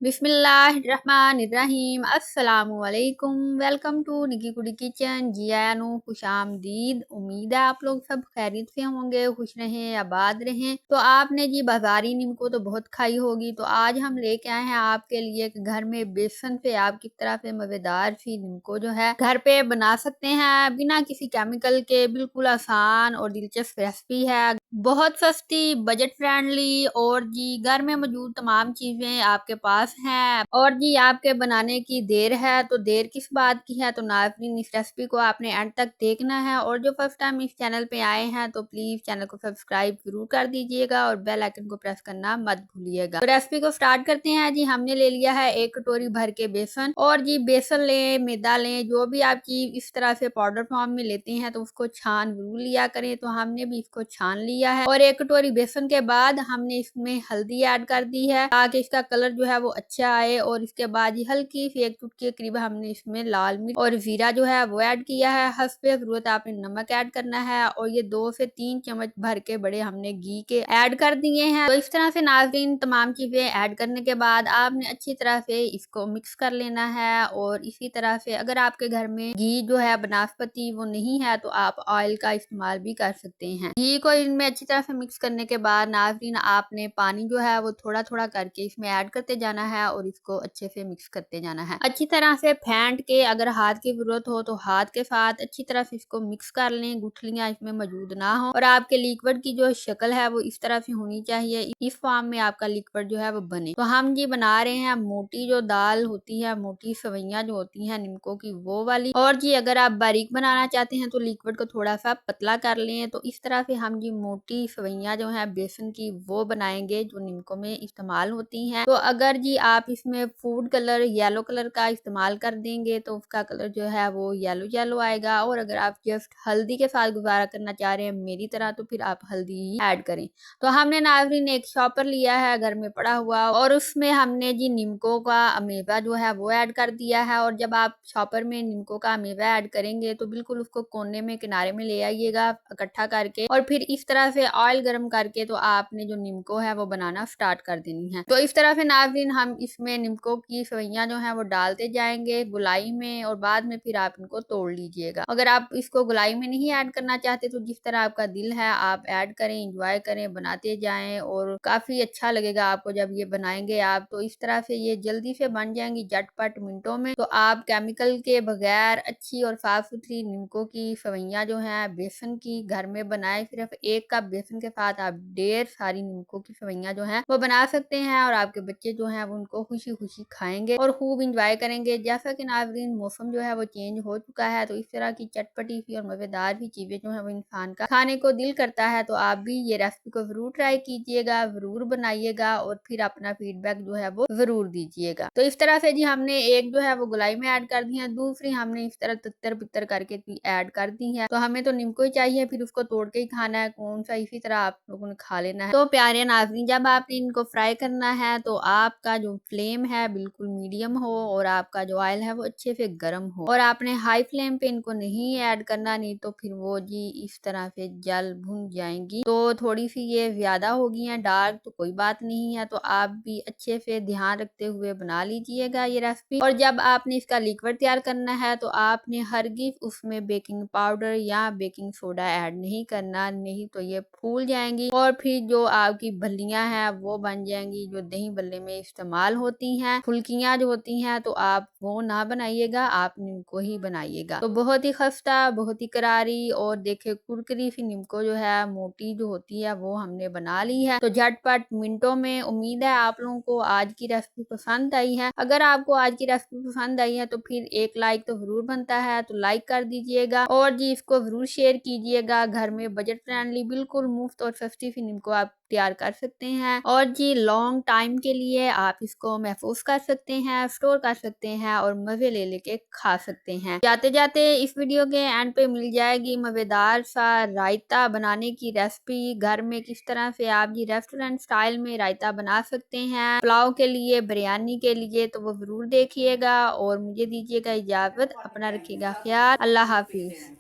बिस्मिल्लाहिर्रहमानिर्रहीम अस्सलामुअलैकुम। Welcome to निकी कुड़ी किचन। जी आयानु खुश आमदीद। उम्मीद है आप लोग सब खैरियत से होंगे, खुश रहें, आबाद रहें। तो आपने जी बाजारी नीमको तो बहुत खाई होगी, तो आज हम लेके आए हैं आपके लिए कि घर में बेसन से आप किस तरह से मजेदार सी नीमको जो है घर पे बना सकते हैं बिना किसी केमिकल के। बिल्कुल आसान और दिलचस्प रेसिपी है, बहुत सस्ती, बजट फ्रेंडली और जी घर में मौजूद तमाम चीजें आपके पास हैं। और जी आपके बनाने की देर है तो देर किस बात की है। तो नाज़रीन इस रेसिपी को आपने एंड तक देखना है और जो फर्स्ट टाइम इस चैनल पे आए हैं तो प्लीज चैनल को सब्सक्राइब जरूर कर दीजिएगा और बेल आइकन को प्रेस करना मत भूलिएगा। तो रेसिपी को स्टार्ट करते हैं जी। हमने ले लिया है 1 कटोरी भर के बेसन, और जी बेसन लें, मैदा लें, जो भी आप चीज इस तरह से पाउडर फॉर्म में लेते हैं तो उसको छान जरूर लिया करें। तो हमने भी इसको छान लिया है और 1 कटोरी बेसन के बाद हमने इसमें हल्दी ऐड कर दी है ताकि इसका कलर जो है वो अच्छा आए। और इसके बाद ये हल्की सी 1 चुटकी के करीब हमने इसमें लाल मिर्च और जीरा जो है वो ऐड किया है। हस्बे जरूरत आपने नमक ऐड करना है और ये 2 से 3 चम्मच भर के बड़े हमने घी के ऐड कर दिए हैं। तो इस तरह से नाज़रीन तमाम चीजें ऐड करने के बाद आपने अच्छी तरह से इसको मिक्स कर लेना है। और इसी तरह से अगर आपके घर में घी जो है बनास्पति वो नहीं है तो आप ऑयल का इस्तेमाल भी कर सकते हैं। घी को इनमें अच्छी तरह से मिक्स करने के बाद नाज़रीन आपने पानी जो है वो थोड़ा थोड़ा करके इसमें ऐड करते जाना है और इसको अच्छे से मिक्स करते जाना है। अच्छी तरह से फेंट के, अगर हाथ की जरूरत हो तो हाथ के साथ अच्छी तरह से इसको मिक्स कर लें, गुठलियां इसमें मौजूद ना हो। और आपके लिक्विड की जो शक्ल है वो इस तरह से होनी चाहिए, इस फॉर्म में आपका लिक्विड जो है वो बने। तो हम जी बना रहे हैं मोटी जो दाल होती है, मोटी सवैयां जो होती हैं नीमको की, वो वाली। और जी अगर आप बारीक बनाना चाहते हैं तो लिक्विड को थोड़ा सा पतला कर लें। तो इस तरह से हम जी मोटी सवैयां जो है बेसन की वो बनाएंगे जो नीमको में इस्तेमाल होती हैं। तो अगर जी आप इसमें फूड कलर येलो कलर का इस्तेमाल कर देंगे तो उसका कलर जो है वो येलो येलो आएगा। और अगर आप जस्ट हल्दी के साथ गुजारा करना चाह रहे हैं मेरी तरह तो फिर आप हल्दी ही ऐड करें। तो हमने नाज़रीन एक शॉपर लिया है घर में पड़ा हुआ और उसमें हमने जी नीमको का अमेवा जो है वो ऐड कर दिया है। और जब आप शॉपर में नीमको का अमेवा ऐड करेंगे तो बिल्कुल उसको कोने में किनारे में ले आइएगा इकट्ठा करके, और फिर इस तरह से ऑयल गर्म करके तो आपने जो नीमको है वो बनाना स्टार्ट कर देनी है। तो इस तरह से नाज़रीन हम इसमें नीमको की सवैयां जो है वो डालते जाएंगे गुलाई में और बाद में फिर आप इनको तोड़ लीजिएगा। अगर आप इसको गुलाई में नहीं ऐड करना चाहते तो जिस तरह आपका दिल है आप ऐड करें, इंजॉय करें, बनाते जाएं और काफी अच्छा लगेगा आपको जब ये बनाएंगे आप। तो इस तरह से ये जल्दी से बन जाएंगी झटपट मिनटों में। तो आप केमिकल के बगैर अच्छी और साफ सुथरी नीमको की सवैयां जो है बेसन की घर में बनाए। सिर्फ 1 कप बेसन के साथ आप ढेर सारी नीमको की सवैयां जो है वो बना सकते हैं और आपके बच्चे जो है वो उनको खुशी खुशी खाएंगे और खूब इंजॉय करेंगे। जैसा कि नाज़रीन मौसम जो है वो चेंज हो चुका है तो इस तरह की चटपटी सी और मजेदार सी चीजें जो है वो इंसान का खाने को दिल करता है। तो आप भी ये रेसिपी को जरूर ट्राई कीजिएगा, जरूर बनाइएगा और फिर अपना फीडबैक जो है वो जरूर दीजिएगा। तो इस तरह से जी हमने एक जो है वो गुलाई में ऐड कर दी है, दूसरी हमने इस तरह तितर बितर करके भी ऐड कर दी है। तो हमें तो नीमको ही चाहिए, फिर उसको तोड़ के ही खाना है, कौन सा इसी तरह आप लोगों ने खा लेना है। तो प्यारे नाज़रीन जब आपने इनको फ्राई करना है तो आपका जो फ्लेम है बिल्कुल मीडियम हो और आपका जो ऑयल है वो अच्छे से गर्म हो। और आपने हाई फ्लेम पे इनको नहीं ऐड करना, नहीं तो फिर वो जी इस तरह से जल भुन जाएंगी। तो थोड़ी सी ये ज्यादा हो गई हैं डार्क तो कोई बात नहीं है, तो आप भी अच्छे से ध्यान रखते हुए बना लीजिएगा ये रेसिपी। और जब आपने इसका लिक्विड तैयार करना है तो आपने हरगिज़ उसमें बेकिंग पाउडर या बेकिंग सोडा ऐड नहीं करना, नहीं तो ये फूल जाएंगी और फिर जो आपकी भल्लियां हैं वो बन जाएंगी जो दही बल्ले में इस्तेमाल होती हैं। फुल्कियां जो होती हैं तो आप वो ना बनाइएगा, आप नीमको ही बनाइएगा। तो बहुत ही खस्ता, बहुत ही करारी और देखे कुरकुरी सी नीमको जो है मोटी जो होती है वो हमने बना ली है। तो झटपट मिनटों में। उम्मीद है आप लोगों को आज की रेसिपी पसंद आई है। अगर आपको आज की रेसिपी पसंद आई है तो फिर एक लाइक तो जरूर बनता है, तो लाइक कर दीजिएगा और जी इसको जरूर शेयर कीजिएगा। घर में बजट फ्रेंडली बिल्कुल मुफ्त और सस्ती सी नीमको आप तैयार कर सकते हैं और जी लॉन्ग टाइम के लिए आप इसको महफूज कर सकते हैं, स्टोर कर सकते हैं और मजे ले लेके खा सकते हैं। जाते जाते इस वीडियो के एंड पे मिल जाएगी मजेदार सा रायता बनाने की रेसिपी। घर में किस तरह से आप जी रेस्टोरेंट स्टाइल में रायता बना सकते हैं पुलाव के लिए, बिरयानी के लिए। तो वो जरूर देखिएगा और मुझे दीजिएगा इजाजत। अपना रखिएगा ख्याल। अल्लाह हाफिज।